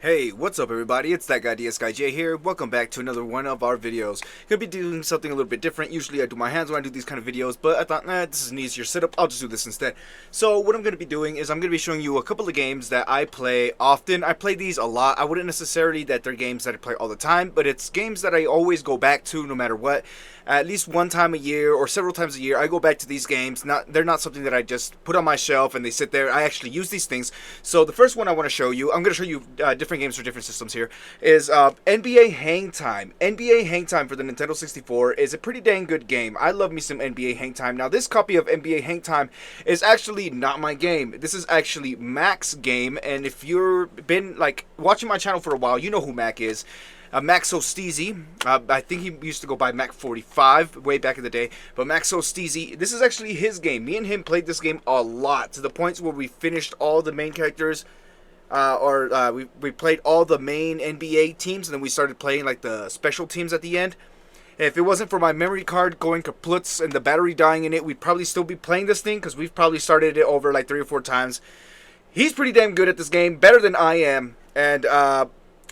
Hey, what's up everybody? It's that guy DS Guy J here. Welcome back to another one of our videos. Gonna be doing something a little bit different. Usually I do my hands when I do these kind of videos, but I thought, this is an easier setup. I'll just do this instead. So what I'm gonna be doing is I'm gonna be showing you a couple of games that I play often. I play these a lot. I wouldn't necessarily that they're games that I play all the time, but it's games that I always go back to no matter what. At least one time a year or several times a year, I go back to these games. They're not something that I just put on my shelf and they sit there. I actually use these things. So the first one I want to show you, I'm going to show you different games for different systems here, is NBA Hang Time. NBA Hang Time for the Nintendo 64 is a pretty dang good game. I love me some NBA Hang Time. Now this copy of NBA Hang Time is actually not my game. This is actually Mac's game, and if you've been like watching my channel for a while, you know who Mac is. Max So Steezy. I think he used to go by Mac 45 way back in the day. But Max So Steezy, this is actually his game. Me and him played this game a lot to the points where we finished all the main characters. We played all the main NBA teams, and then we started playing like the special teams at the end. If it wasn't for my memory card going kaploots and the battery dying in it, we'd probably still be playing this thing because we've probably started it over like 3 or 4 times. He's pretty damn good at this game, better than I am, and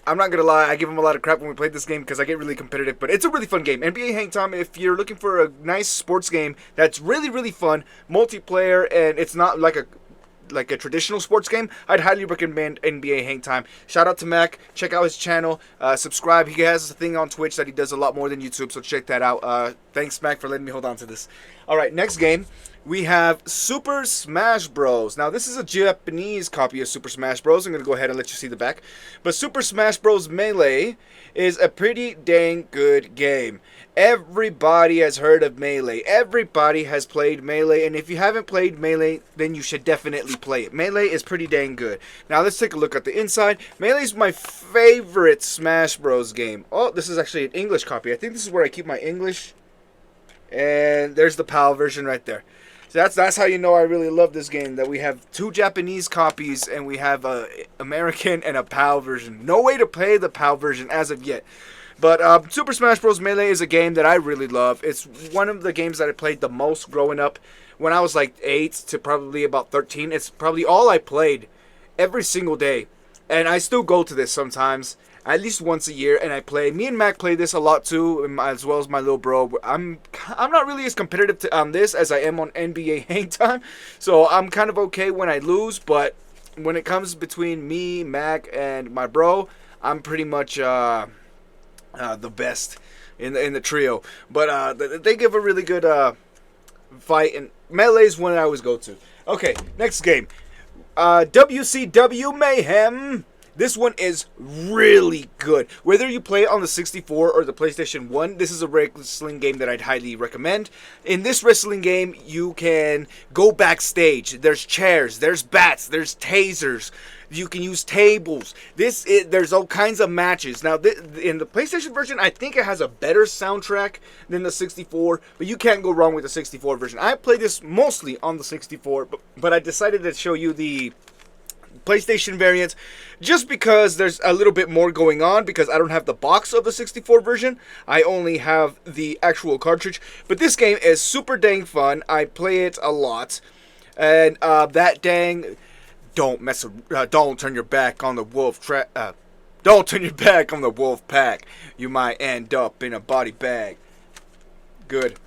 I'm not going to lie, I give him a lot of crap when we played this game because I get really competitive, but it's a really fun game. NBA Hang Time, if you're looking for a nice sports game that's really, really fun, multiplayer, and it's not like a traditional sports game, I'd highly recommend NBA Hang Time. Shout out to Mac. Check out his channel. Subscribe. He has a thing on Twitch that he does a lot more than YouTube, so check that out. Thanks, Mac, for letting me hold on to this. Alright, next game. We have Super Smash Bros. Now, this is a Japanese copy of Super Smash Bros. I'm going to go ahead and let you see the back. But Super Smash Bros. Melee is a pretty dang good game. Everybody has heard of Melee. Everybody has played Melee. And if you haven't played Melee, then you should definitely play it. Melee is pretty dang good. Now, let's take a look at the inside. Melee is my favorite Smash Bros. Game. Oh, this is actually an English copy. I think this is where I keep my English. And there's the PAL version right there. That's how you know I really love this game, that we have 2 Japanese copies and we have a American and a PAL version. No way to play the PAL version as of yet. But Super Smash Bros. Melee is a game that I really love. It's one of the games that I played the most growing up. When I was like 8 to probably about 13, it's probably all I played every single day. And I still go to this sometimes, at least once a year, and I play. Me and Mac play this a lot too, as well as my little bro. I'm not really as competitive on this as I am on NBA Hang Time, so I'm kind of okay when I lose. But when it comes between me, Mac, and my bro, I'm pretty much the best in the trio. But they give a really good fight, and Melee is one I always go to. Okay, next game. WCW Mayhem. This one is really good. Whether you play it on the 64 or the PlayStation 1, this is a wrestling game that I'd highly recommend. In this wrestling game, you can go backstage. There's chairs, there's bats, there's tasers. You can use tables. There's all kinds of matches. Now, in the PlayStation version, I think it has a better soundtrack than the 64, but you can't go wrong with the 64 version. I played this mostly on the 64, but I decided to show you the PlayStation variant just because there's a little bit more going on, because I don't have the box of the 64 version. I only have the actual cartridge. But this game is super dang fun. I play it a lot. And that dang... Don't turn your back on the wolf don't turn your back on the wolf pack. You might end up in a body bag. Good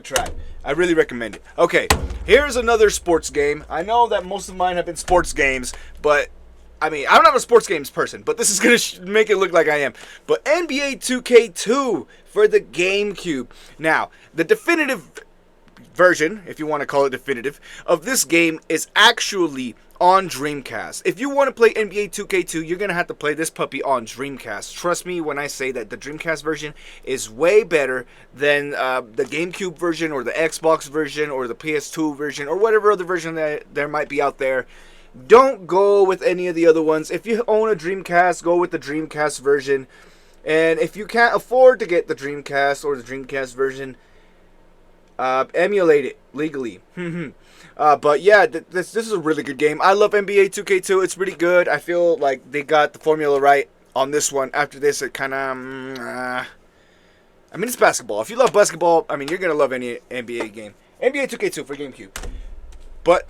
try. I really recommend it. Okay, here's another sports game. I know that most of mine have been sports games, but I mean, I'm not a sports games person, but this is going to make it look like I am. But NBA 2K2 for the GameCube. Now, the definitive version, if you want to call it definitive, of this game is actually on Dreamcast. If you want to play NBA 2K2, you're going to have to play this puppy on Dreamcast. Trust me when I say that the Dreamcast version is way better than the GameCube version or the Xbox version or the PS2 version or whatever other version that there might be out there. Don't go with any of the other ones. If you own a Dreamcast, go with the Dreamcast version. And if you can't afford to get the Dreamcast or the Dreamcast version, emulate it legally. But yeah, this is a really good game. I love NBA 2K2. It's really good. I feel like they got the formula right on this one. After this, it kind of... I mean, it's basketball. If you love basketball, I mean, you're going to love any NBA game. NBA 2K2 for GameCube. But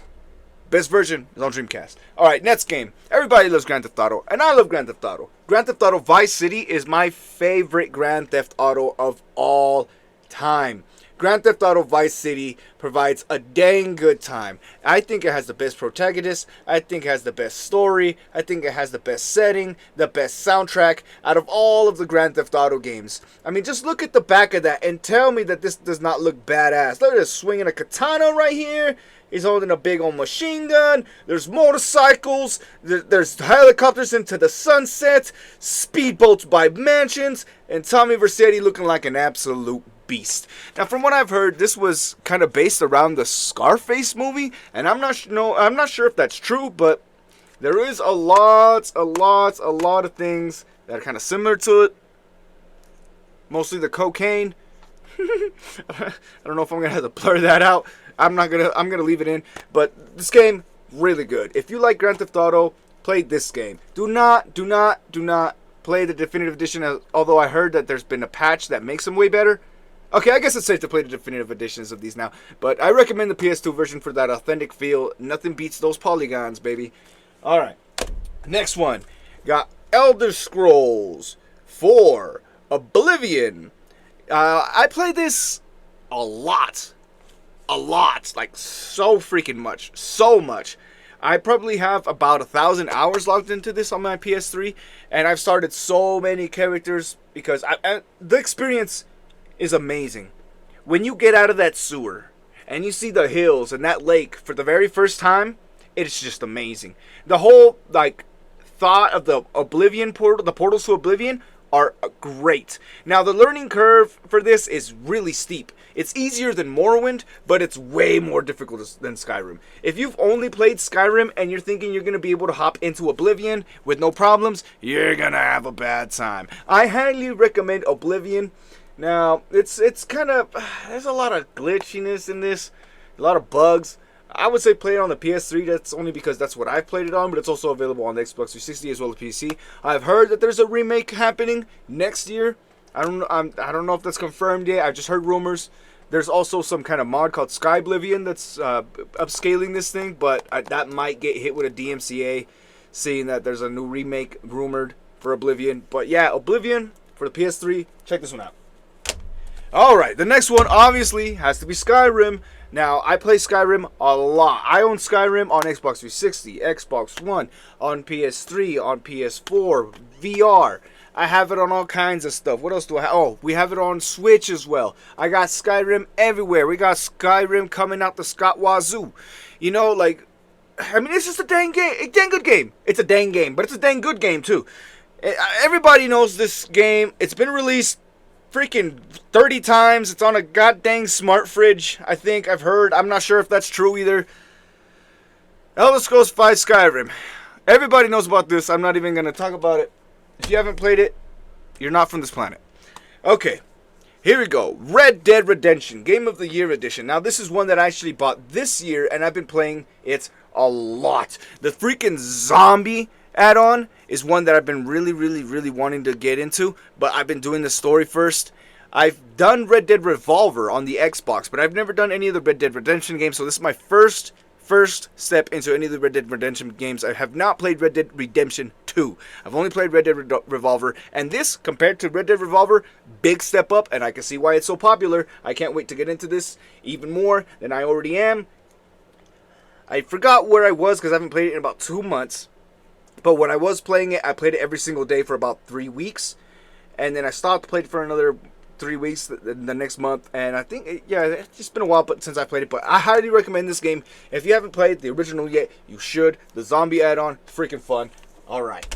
Best version is on Dreamcast. Alright, next game. Everybody loves Grand Theft Auto, and I love Grand Theft Auto. Grand Theft Auto Vice City is my favorite Grand Theft Auto of all time. Grand Theft Auto Vice City provides a dang good time. I think it has the best protagonist. I think it has the best story. I think it has the best setting, the best soundtrack out of all of the Grand Theft Auto games. I mean, just look at the back of that and tell me that this does not look badass. Look at this, swinging a katana right here. He's holding a big old machine gun. There's motorcycles. There's helicopters into the sunset. Speedboats by mansions. And Tommy Vercetti looking like an absolute beast. Now, from what I've heard, this was kind of based around the Scarface movie. And I'm not sure if that's true, but there is a lot of things that are kind of similar to it. Mostly the cocaine. I don't know if I'm gonna have to blur that out. I'm gonna leave it in. But this game, really good. If you like Grand Theft Auto, play this game. Do not play the Definitive Edition, although I heard that there's been a patch that makes them way better. Okay, I guess it's safe to play the Definitive Editions of these now. But I recommend the PS2 version for that authentic feel. Nothing beats those polygons, baby. Alright. Next one. Got Elder Scrolls 4 Oblivion. I played this a lot. Like, so freaking much. So much. I probably have about 1,000 hours logged into this on my PS3. And I've started so many characters because the experience is amazing. When you get out of that sewer and you see the hills and that lake for the very first time, it's just amazing. The whole, like, thought of the Oblivion portal, the portals to Oblivion, are great. Now, the learning curve for this is really steep. It's easier than Morrowind, but it's way more difficult than Skyrim. If you've only played Skyrim and you're thinking you're going to be able to hop into Oblivion with no problems, you're going to have a bad time. I highly recommend Oblivion. Now, it's kind of, there's a lot of glitchiness in this, a lot of bugs. I would say play it on the PS3. That's only because that's what I've played it on, but it's also available on the Xbox 360 as well as PC. I've heard that there's a remake happening next year. I don't know if that's confirmed yet. I've just heard rumors. There's also some kind of mod called Skyblivion that's upscaling this thing, but that might get hit with a DMCA, seeing that there's a new remake rumored for Oblivion. But yeah, Oblivion for the PS3. Check this one out. Alright, the next one obviously has to be Skyrim. Now, I play Skyrim a lot. I own Skyrim on Xbox 360, Xbox One, on PS3, on PS4, VR. I have it on all kinds of stuff. What else do I have? Oh, we have it on Switch as well. I got Skyrim everywhere. We got Skyrim coming out the Scott Wazoo. You know, like, I mean, it's just a dang game. A dang good game. It's a dang game, but it's a dang good game, too. Everybody knows this game. It's been released freaking 30 times. It's on a goddamn smart fridge, I think. I've heard. I'm not sure if that's true either. Elder Scrolls V Skyrim. Everybody knows about this. I'm not even going to talk about it. If you haven't played it, you're not from this planet. Okay, here we go. Red Dead Redemption, Game of the Year Edition. Now, this is one that I actually bought this year, and I've been playing it a lot. The freaking zombie add-on is one that I've been really wanting to get into, but I've been doing the story first. I've done Red Dead Revolver on the Xbox, but I've never done any of the Red Dead Redemption games, so this is my first step into any of the Red Dead Redemption games. I have not played Red Dead Redemption 2. I've only played Red Dead Revolver, and this, compared to Red Dead Revolver, big step up, and I can see why it's so popular. I can't wait to get into this even more than I already am. I forgot where I was because I haven't played it in about 2 months. But when I was playing it, I played it every single day for about 3 weeks. And then I stopped playing for another 3 weeks the next month. And I think, it's just been a while since I played it. But I highly recommend this game. If you haven't played the original yet, you should. The zombie add-on, freaking fun. Alright.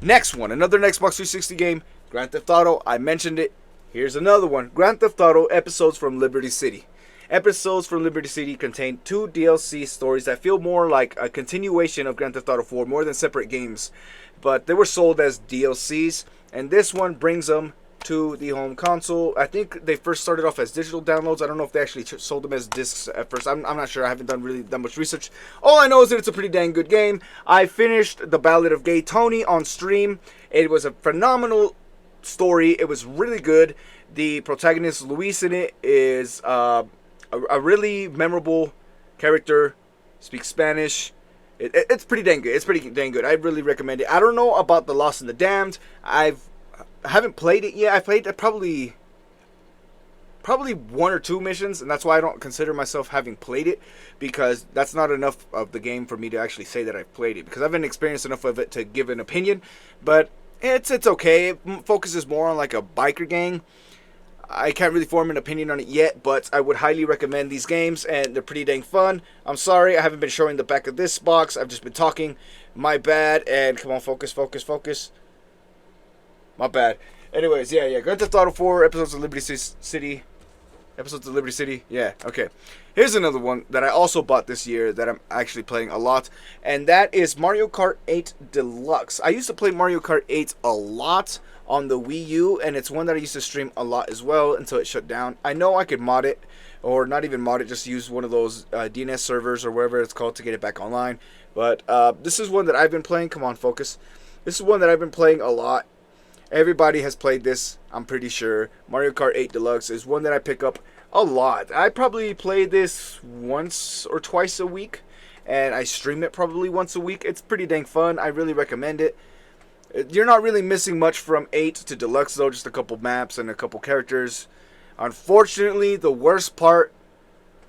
Next one, another Xbox 360 game. Grand Theft Auto, I mentioned it. Here's another one. Grand Theft Auto Episodes from Liberty City. Episodes from Liberty City contain 2 DLC stories that feel more like a continuation of Grand Theft Auto 4, more than separate games. But they were sold as DLCs, and this one brings them to the home console. I think they first started off as digital downloads. I don't know if they actually sold them as discs at first. I'm not sure. I haven't done really that much research. All I know is that it's a pretty dang good game. I finished The Ballad of Gay Tony on stream. It was a phenomenal story. It was really good. The protagonist, Luis, in it is a really memorable character. speak Spanish. It's pretty dang good. It's pretty dang good. I really recommend it. I don't know about The Lost and the Damned. I haven't played it yet. I played it probably 1 or 2 missions, and that's why I don't consider myself having played it, because that's not enough of the game for me to actually say that I've played it, because I haven't experienced enough of it to give an opinion. But it's okay. It focuses more on like a biker gang. I can't really form an opinion on it yet, but I would highly recommend these games, and they're pretty dang fun. I'm sorry I haven't been showing the back of this box. I've just been talking. My bad. And come on, focus. My bad. Anyways, yeah. Grand Theft Auto 4, Episodes of Liberty City. Yeah, okay. Here's another one that I also bought this year that I'm actually playing a lot, and that is Mario Kart 8 Deluxe. I used to play Mario Kart 8 a lot on the Wii U, and it's one that I used to stream a lot as well until it shut down. I know I could mod it, or not even mod it, just use one of those DNS servers or whatever it's called to get it back online. But this is one that I've been playing. Come on, focus. This is one that I've been playing a lot. Everybody has played this, I'm pretty sure. Mario Kart 8 Deluxe is one that I pick up a lot. I probably play this once or twice a week, and I stream it probably once a week. It's pretty dang fun. I really recommend it. You're not really missing much from 8 to Deluxe, though. Just a couple maps and a couple characters. Unfortunately, the worst part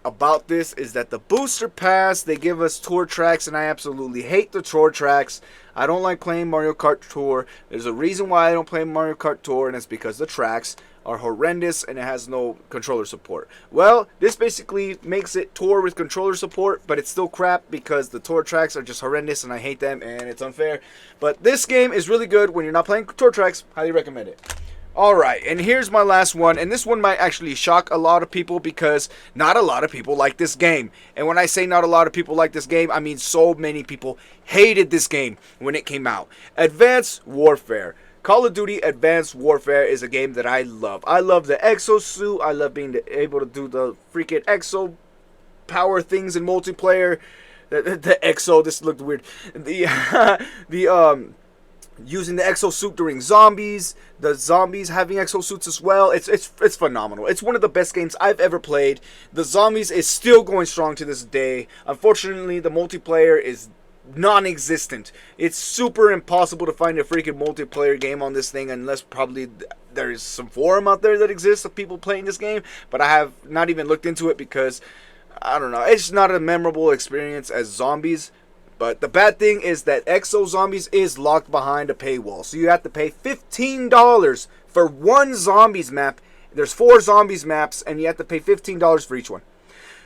about this is that the booster pass, they give us tour tracks, and I absolutely hate the tour tracks. I don't like playing Mario Kart Tour. There's a reason why I don't play Mario Kart Tour, and it's because the tracks are horrendous and it has no controller support. Well, this basically makes it Tour with controller support, but it's still crap because the Tour tracks are just horrendous and I hate them and it's unfair. But this game is really good when you're not playing Tour tracks. Highly recommend it. Alright, and here's my last one, and this one might actually shock a lot of people because not a lot of people like this game. And when I say not a lot of people like this game, I mean so many people hated this game when it came out. Advanced Warfare. Call of Duty Advanced Warfare is a game that I love. I love the exosuit. I love being able to do the freaking exo power things in multiplayer. The exo, this looked weird. Using the exosuit during zombies, the zombies having exosuits as well. It's phenomenal. It's one of the best games I've ever played. The zombies is still going strong to this day. Unfortunately, the multiplayer is non-existent. It's super impossible to find a freaking multiplayer game on this thing unless probably there is some forum out there that exists of people playing this game, but I have not even looked into it because I don't know, it's not a memorable experience as zombies. But the bad thing is that Exo Zombies is locked behind a paywall. So you have to pay $15 for one zombies map. There's 4 zombies maps and you have to pay $15 for each one.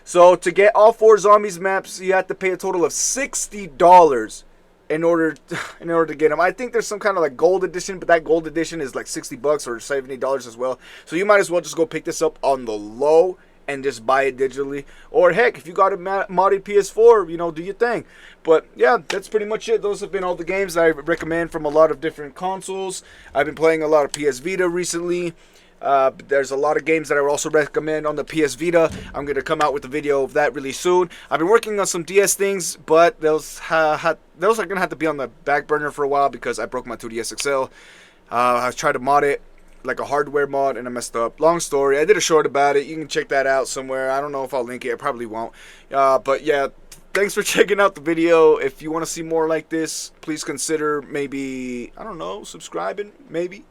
So to get all 4 zombies maps, you have to pay a total of $60 in order to get them. I think there's some kind of like gold edition, but that gold edition is like $60 or $70 as well. So you might as well just go pick this up on the low and just buy it digitally. Or heck, if you got a modded PS4, you know, do your thing. But yeah, that's pretty much it. Those have been all the games that I recommend from a lot of different consoles. I've been playing a lot of PS Vita recently. There's a lot of games that I would also recommend on the PS Vita. I'm going to come out with a video of that really soon. I've been working on some DS things, but those are going to have to be on the back burner for a while because I broke my 2DS XL. I tried to mod it, like a hardware mod, and I messed up. Long story. I did a short about it. You can check that out somewhere. I don't know if I'll link it. I probably won't. But yeah, thanks for checking out the video. If you want to see more like this, please consider maybe, I don't know, subscribing, maybe.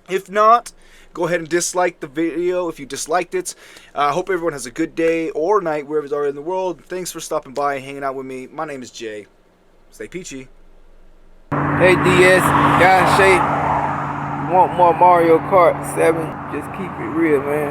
If not, go ahead and dislike the video if you disliked it. I hope everyone has a good day or night wherever they are in the world. Thanks for stopping by and hanging out with me. My name is Jay. Stay peachy. Hey DS, guys, Shay. Want more Mario Kart 7? Just keep it real, man.